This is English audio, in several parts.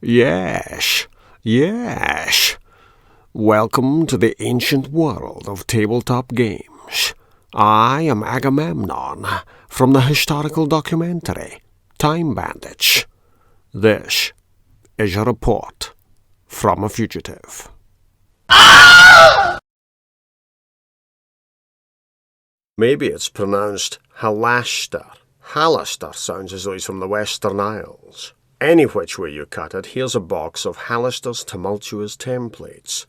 Yes, yes. Welcome to the ancient world of tabletop games. I am Agamemnon from the historical documentary Time Bandits. This is a report from a fugitive. Maybe it's pronounced Halaster. Halaster sounds as though he's from the Western Isles. Any which way you cut it, here's a box of Halaster's Tumultuous templates.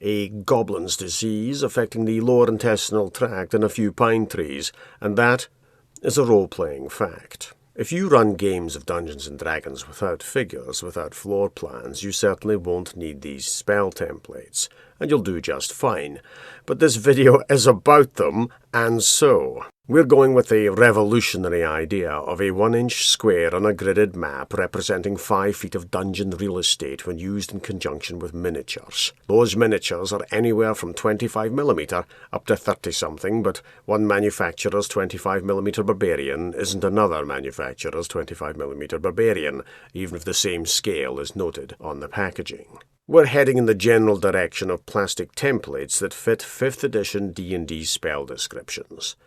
A goblin's disease affecting the lower intestinal tract and a few pine trees, and that is a role-playing fact. If you run games of Dungeons & Dragons without figures, without floor plans, you certainly won't need these spell templates, and you'll do just fine. But this video is about them, and so we're going with the revolutionary idea of a 1-inch square on a gridded map representing 5 feet of dungeon real estate when used in conjunction with miniatures. Those miniatures are anywhere from 25mm up to 30-something, but one manufacturer's 25mm barbarian isn't another manufacturer's 25mm barbarian, even if the same scale is noted on the packaging. We're heading in the general direction of plastic templates that fit 5th edition D&D spell descriptions.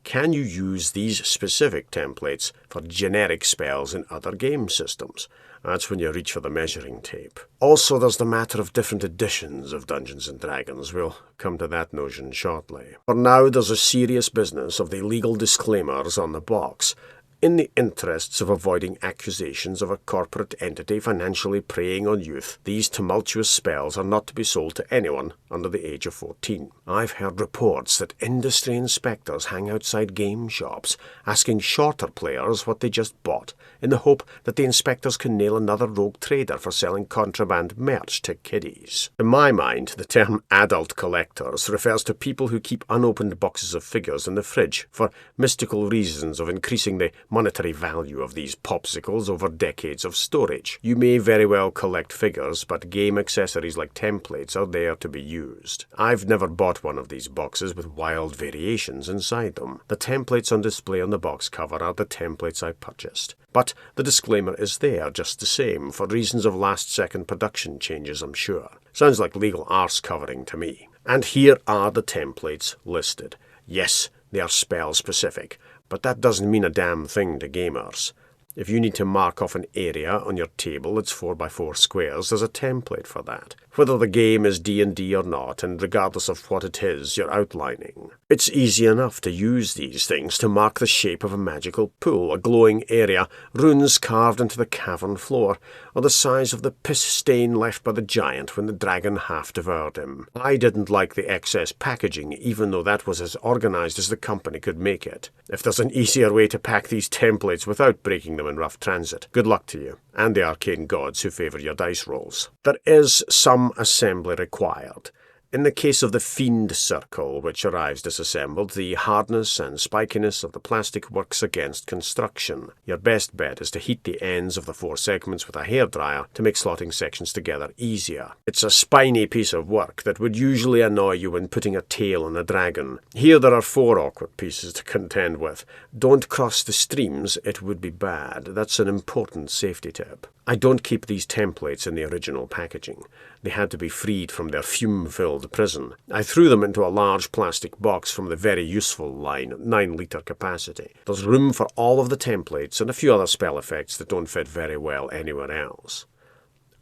Can you use these specific templates for generic spells in other game systems? That's when you reach for the measuring tape. Also, there's the matter of different editions of Dungeons & Dragons. We'll come to that notion shortly. For now, there's a serious business of the legal disclaimers on the box, in the interests of avoiding accusations of a corporate entity financially preying on youth. These tumultuous spells are not to be sold to anyone under the age of 14. I've heard reports that industry inspectors hang outside game shops, asking shorter players what they just bought, in the hope that the inspectors can nail another rogue trader for selling contraband merch to kiddies. In my mind, the term adult collectors refers to people who keep unopened boxes of figures in the fridge for mystical reasons of increasing the monetary value of these popsicles over decades of storage. You may very well collect figures, but game accessories like templates are there to be used. I've never bought one of these boxes with wild variations inside them. The templates on display on the box cover are the templates I purchased. But the disclaimer is there just the same, for reasons of last-second production changes, I'm sure. Sounds like legal arse covering to me. And here are the templates listed. Yes, they are spell-specific, but that doesn't mean a damn thing to gamers. If you need to mark off an area on your table that's 4x4 squares, there's a template for that. Whether the game is D&D or not, and regardless of what it is you're outlining. It's easy enough to use these things to mark the shape of a magical pool, a glowing area, runes carved into the cavern floor, or the size of the piss stain left by the giant when the dragon half-devoured him. I didn't like the excess packaging, even though that was as organized as the company could make it. If there's an easier way to pack these templates without breaking them in rough transit, good luck to you, and the arcane gods who favour your dice rolls. There is some assembly required. In the case of the Fiend Circle, which arrives disassembled, the hardness and spikiness of the plastic works against construction. Your best bet is to heat the ends of the 4 segments with a hairdryer to make slotting sections together easier. It's a spiny piece of work that would usually annoy you when putting a tail on a dragon. Here there are 4 awkward pieces to contend with. Don't cross the streams, it would be bad. That's an important safety tip. I don't keep these templates in the original packaging. They had to be freed from their fume-filled prison. I threw them into a large plastic box from the very useful line, 9-litre capacity. There's room for all of the templates and a few other spell effects that don't fit very well anywhere else.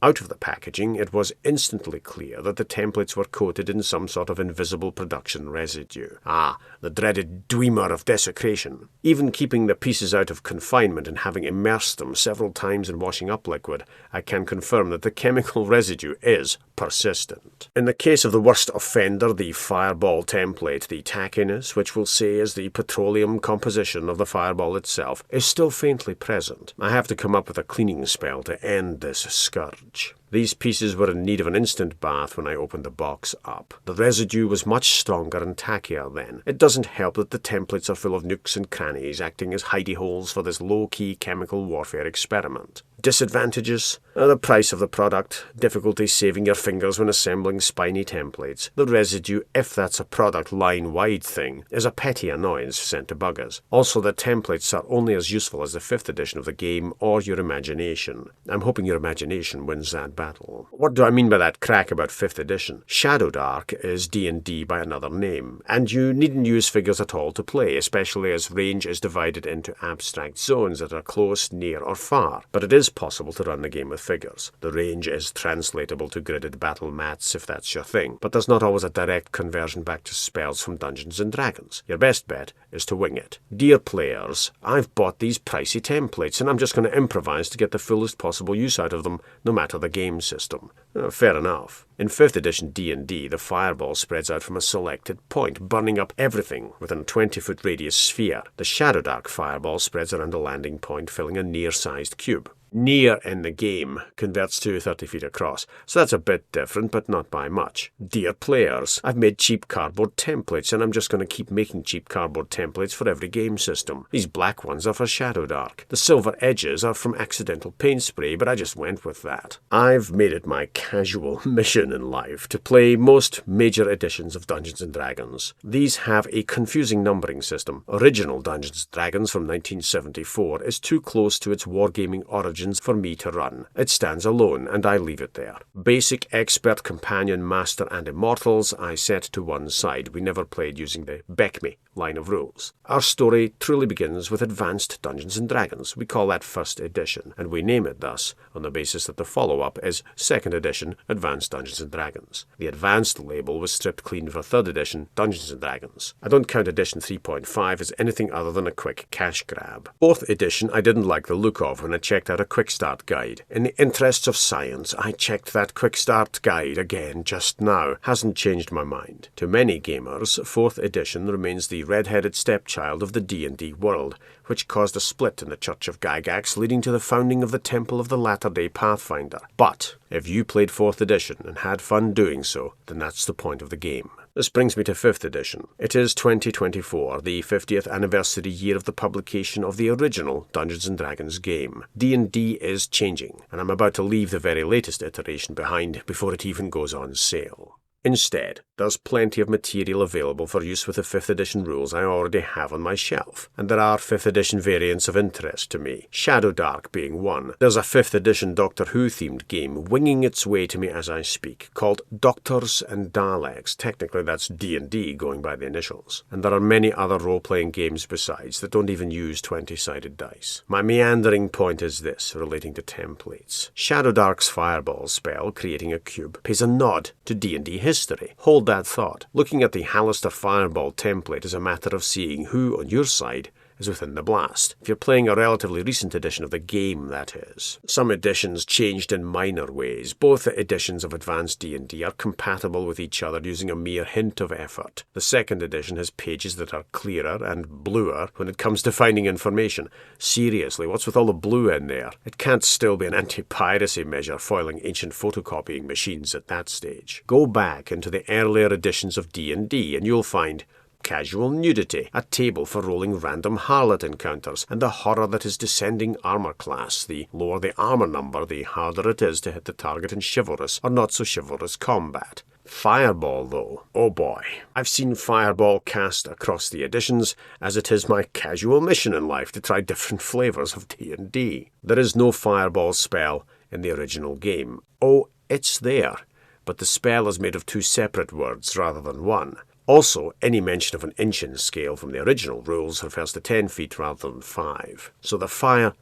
Out of the packaging, it was instantly clear that the templates were coated in some sort of invisible production residue. Ah, the dreaded dweemer of desecration. Even keeping the pieces out of confinement and having immersed them several times in washing up liquid, I can confirm that the chemical residue is persistent. In the case of the worst offender, the fireball template, the tackiness, which we'll say is the petroleum composition of the fireball itself, is still faintly present. I have to come up with a cleaning spell to end this scourge. These pieces were in need of an instant bath when I opened the box up. The residue was much stronger and tackier then. It doesn't help that the templates are full of nooks and crannies, acting as hidey holes for this low-key chemical warfare experiment. Disadvantages: the price of the product, difficulty saving your fingers when assembling spiny templates. The residue, if that's a product line-wide thing, is a petty annoyance sent to bug us. Also, the templates are only as useful as the 5th edition of the game or your imagination. I'm hoping your imagination wins that battle. What do I mean by that crack about 5th edition? Shadowdark is D&D by another name, and you needn't use figures at all to play, especially as range is divided into abstract zones that are close, near, or far. But it is possible to run the game with figures. The range is translatable to gridded battle mats if that's your thing, but there's not always a direct conversion back to spells from Dungeons & Dragons. Your best bet is to wing it. Dear players, I've bought these pricey templates, and I'm just going to improvise to get the fullest possible use out of them, no matter the game system. Fair enough. In 5th edition D&D, the fireball spreads out from a selected point, burning up everything within a 20-foot radius sphere. The Shadowdark fireball spreads around a landing point, filling a near-sized cube. Near in the game converts to 30 feet across, so that's a bit different, but not by much. Dear players, I've made cheap cardboard templates, and I'm just going to keep making cheap cardboard templates for every game system. These black ones are for Shadowdark. The silver edges are from accidental paint spray, but I just went with that. I've made it my casual mission in life to play most major editions of Dungeons & Dragons. These have a confusing numbering system. Original Dungeons & Dragons from 1974 is too close to its wargaming origins for me to run. It stands alone, and I leave it there. Basic, Expert, Companion, Master, and Immortals I set to one side. We never played using the BECME line of rules. Our story truly begins with Advanced Dungeons & Dragons. We call that 1st edition, and we name it thus on the basis that the follow-up is 2nd edition Advanced Dungeons & Dragons. The Advanced label was stripped clean for 3rd edition Dungeons & Dragons. I don't count edition 3.5 as anything other than a quick cash grab. 4th edition I didn't like the look of when I checked out a quick start guide. In the interests of science, I checked that quick start guide again just now. Hasn't changed my mind. To many gamers, 4th edition remains the red-headed stepchild of the D&D world, which caused a split in the Church of Gygax, leading to the founding of the Temple of the Latter-day Pathfinder. But if you played 4th edition and had fun doing so, then that's the point of the game. This brings me to 5th edition. It is 2024, the 50th anniversary year of the publication of the original Dungeons & Dragons game. D&D is changing, and I'm about to leave the very latest iteration behind before it even goes on sale. Instead, there's plenty of material available for use with the 5th edition rules I already have on my shelf, and there are 5th edition variants of interest to me, Shadowdark being one. There's a 5th edition Doctor Who themed game winging its way to me as I speak, called Doctors and Daleks. Technically that's D&D going by the initials. And there are many other role-playing games besides that don't even use 20-sided dice. My meandering point is this, relating to templates. Shadowdark's fireball spell, creating a cube, pays a nod to D&D history. Hold that thought. Looking at the Halaster Fireball template is a matter of seeing who, on your side, is within the blast. If you're playing a relatively recent edition of the game, that is. Some editions changed in minor ways. Both editions of Advanced D&D are compatible with each other using a mere hint of effort. The 2nd edition has pages that are clearer and bluer when it comes to finding information. Seriously, what's with all the blue in there? It can't still be an anti-piracy measure foiling ancient photocopying machines at that stage. Go back into the earlier editions of D&D and you'll find casual nudity, a table for rolling random harlot encounters, and the horror that is descending armor class. The lower the armor number, the harder it is to hit the target in chivalrous or not so chivalrous combat. Fireball, though, oh boy. I've seen Fireball cast across the editions, as it is my casual mission in life to try different flavors of D&D. There is no Fireball spell in the original game. Oh, it's there, but the spell is made of 2 separate words rather than one. Also, any mention of an inch in scale from the original rules refers to 10 feet rather than 5. So the fire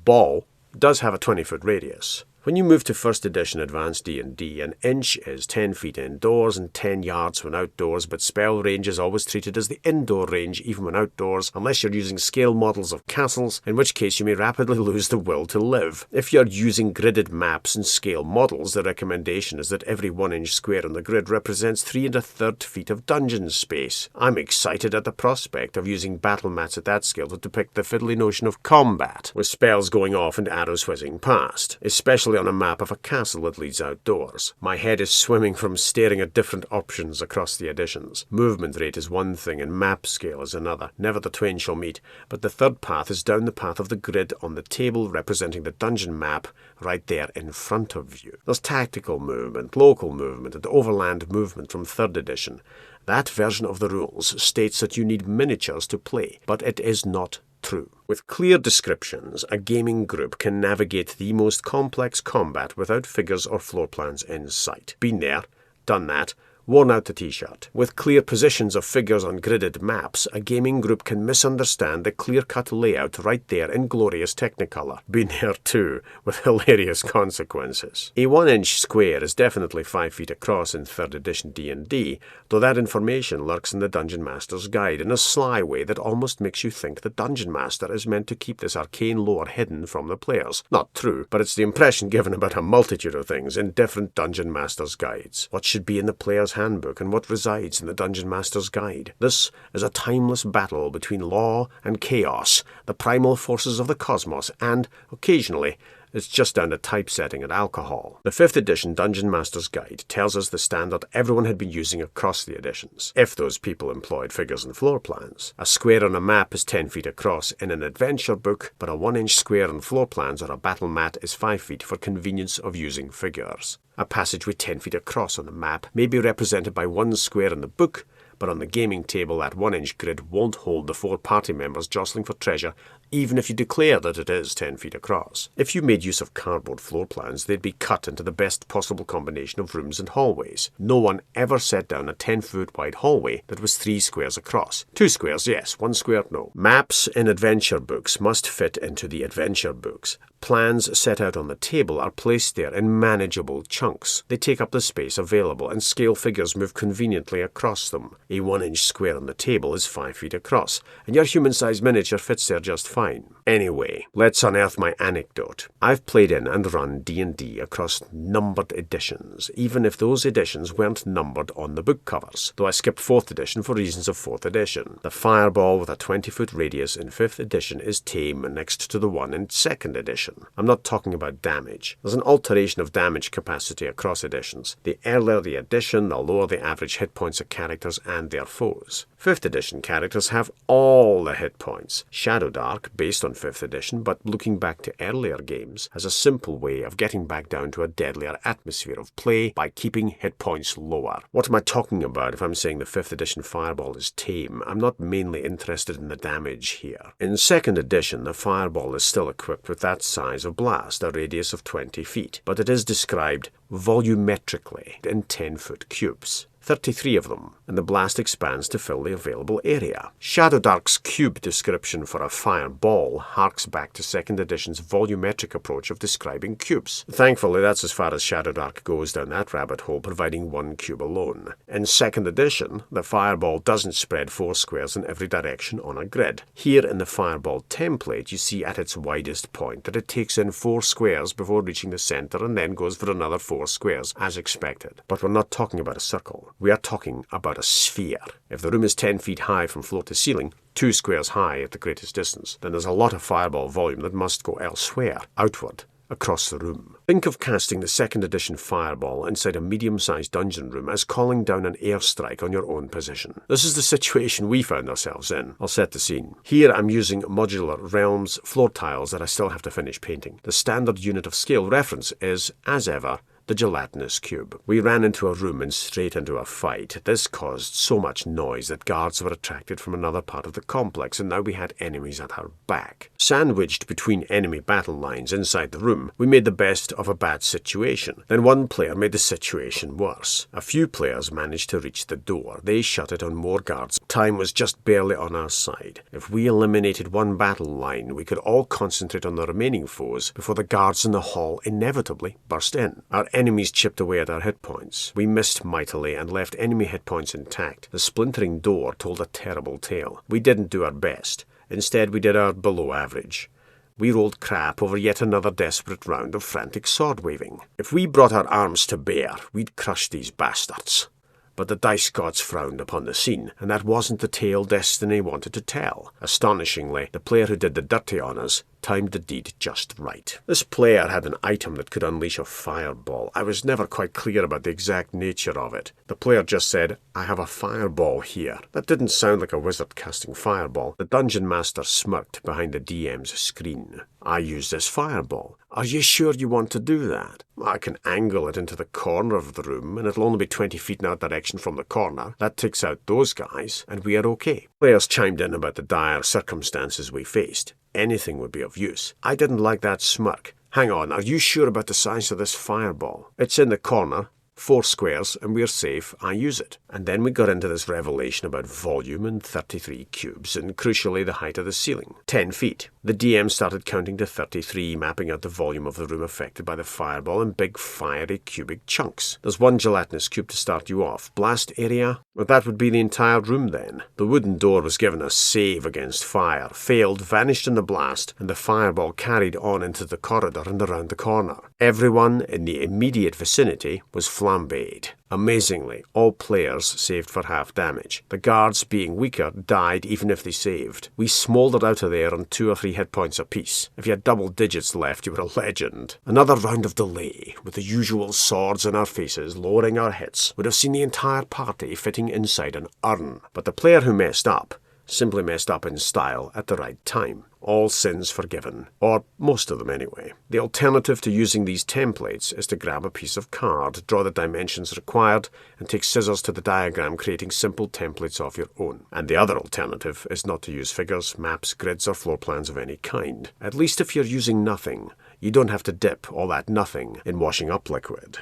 ball does have a 20-foot radius. When you move to 1st edition Advanced D&D, an inch is 10 feet indoors and 10 yards when outdoors, but spell range is always treated as the indoor range even when outdoors, unless you're using scale models of castles, in which case you may rapidly lose the will to live. If you're using gridded maps and scale models, the recommendation is that every 1-inch square on the grid represents 3 1/3 feet of dungeon space. I'm excited at the prospect of using battle mats at that scale to depict the fiddly notion of combat, with spells going off and arrows whizzing past, especially literally on a map of a castle that leads outdoors. My head is swimming from staring at different options across the editions. Movement rate is one thing and map scale is another. Never the twain shall meet, but the third path is down the path of the grid on the table representing the dungeon map right there in front of you. There's tactical movement, local movement, and overland movement from 3rd edition. That version of the rules states that you need miniatures to play, but it is not true. With clear descriptions, a gaming group can navigate the most complex combat without figures or floor plans in sight. Been there, done that, worn out the t-shirt. With clear positions of figures on gridded maps, a gaming group can misunderstand the clear-cut layout right there in glorious Technicolor. Been there too, with hilarious consequences. A 1-inch square is definitely 5 feet across in 3rd edition D&D, though that information lurks in the Dungeon Master's Guide in a sly way that almost makes you think the Dungeon Master is meant to keep this arcane lore hidden from the players. Not true, but it's the impression given about a multitude of things in different Dungeon Master's Guides. What should be in the player's handbook and what resides in the Dungeon Master's Guide. This is a timeless battle between law and chaos, the primal forces of the cosmos, and, occasionally, it's just down to typesetting and alcohol. The 5th edition Dungeon Master's Guide tells us the standard everyone had been using across the editions, if those people employed figures and floor plans. A square on a map is 10 feet across in an adventure book, but a 1-inch square on floor plans or a battle mat is 5 feet for convenience of using figures. A passageway 10 feet across on the map may be represented by 1 square in the book, but on the gaming table that 1-inch grid won't hold the 4 party members jostling for treasure, even if you declare that it is 10 feet across. If you made use of cardboard floor plans, they'd be cut into the best possible combination of rooms and hallways. No one ever set down a 10-foot wide hallway that was 3 squares across. 2 squares, yes. 1 square, no. Maps in adventure books must fit into the adventure books. Plans set out on the table are placed there in manageable chunks. They take up the space available, and scale figures move conveniently across them. A 1-inch square on the table is 5 feet across, and your human-sized miniature fits there just fine. Anyway, let's unearth my anecdote. I've played in and run D&D across numbered editions, even if those editions weren't numbered on the book covers, though I skipped 4th edition for reasons of 4th edition. The fireball with a 20-foot radius in 5th edition is tame next to the one in 2nd edition. I'm not talking about damage. There's an alteration of damage capacity across editions. The earlier the edition, the lower the average hit points of characters and their foes. 5th edition characters have all the hit points. Shadowdark, based on 5th edition, but looking back to earlier games, has a simple way of getting back down to a deadlier atmosphere of play by keeping hit points lower. What am I talking about if I'm saying the 5th edition fireball is tame? I'm not mainly interested in the damage here. In 2nd edition, the fireball is still equipped with that size of blast, a radius of 20 feet, but it is described volumetrically in 10-foot cubes. 33 of them, and the blast expands to fill the available area. Shadowdark's cube description for a fireball harks back to 2nd edition's volumetric approach of describing cubes. Thankfully, that's as far as Shadowdark goes down that rabbit hole, providing 1 cube alone. In 2nd edition, the fireball doesn't spread 4 squares in every direction on a grid. Here in the fireball template, you see at its widest point that it takes in 4 squares before reaching the center and then goes for another 4 squares, as expected. But we're not talking about a circle. We are talking about a sphere. If the room is 10 feet high from floor to ceiling, 2 squares high at the greatest distance, then there's a lot of fireball volume that must go elsewhere, outward, across the room. Think of casting the 2nd edition fireball inside a medium-sized dungeon room as calling down an airstrike on your own position. This is the situation we found ourselves in. I'll set the scene. Here I'm using modular realms floor tiles that I still have to finish painting. The standard unit of scale reference is, as ever, the gelatinous cube. We ran into a room and straight into a fight. This caused so much noise that guards were attracted from another part of the complex, and now we had enemies at our back. Sandwiched between enemy battle lines inside the room, we made the best of a bad situation. Then one player made the situation worse. A few players managed to reach the door. They shut it on more guards. Time was just barely on our side. If we eliminated one battle line, we could all concentrate on the remaining foes before the guards in the hall inevitably burst in. Our enemies chipped away at our hit points. We missed mightily and left enemy hit points intact. The splintering door told a terrible tale. We didn't do our best. Instead, we did our below average. We rolled crap over yet another desperate round of frantic sword-waving. If we brought our arms to bear, we'd crush these bastards. But the dice gods frowned upon the scene, and that wasn't the tale Destiny wanted to tell. Astonishingly, the player who did the dirty on us timed the deed just right. This player had an item that could unleash a fireball. I was never quite clear about the exact nature of it. The player just said, "I have a fireball here." That didn't sound like a wizard casting fireball. The dungeon master smirked behind the DM's screen. "I use this fireball. Are you sure you want to do that? I can angle it into the corner of the room, and it'll only be 20 feet in our direction from the corner. That takes out those guys, and we are okay." Players chimed in about the dire circumstances we faced. Anything would be of use. I didn't like that smirk. "Hang on, are you sure about the size of this fireball? It's in the corner. 4 squares, and we're safe. I use it." And then we got into this revelation about volume and 33 cubes, and crucially the height of the ceiling, 10 feet. The DM started counting to 33, mapping out the volume of the room affected by the fireball in big fiery cubic chunks. There's 1 gelatinous cube to start you off. Blast area? Well, that would be the entire room then. The wooden door was given a save against fire, failed, vanished in the blast, and the fireball carried on into the corridor and around the corner. Everyone in the immediate vicinity was flambéed. Amazingly, all players saved for half damage. The guards, being weaker, died even if they saved. We smouldered out of there on 2 or 3 hit points apiece. If you had double digits left, you were a legend. Another round of delay, with the usual swords in our faces, lowering our hits, would have seen the entire party fitting inside an urn. But the player who messed up simply messed up in style at the right time. All sins forgiven. Or most of them anyway. The alternative to using these templates is to grab a piece of card, draw the dimensions required, and take scissors to the diagram, creating simple templates of your own. And the other alternative is not to use figures, maps, grids, or floor plans of any kind. At least if you're using nothing, you don't have to dip all that nothing in washing up liquid.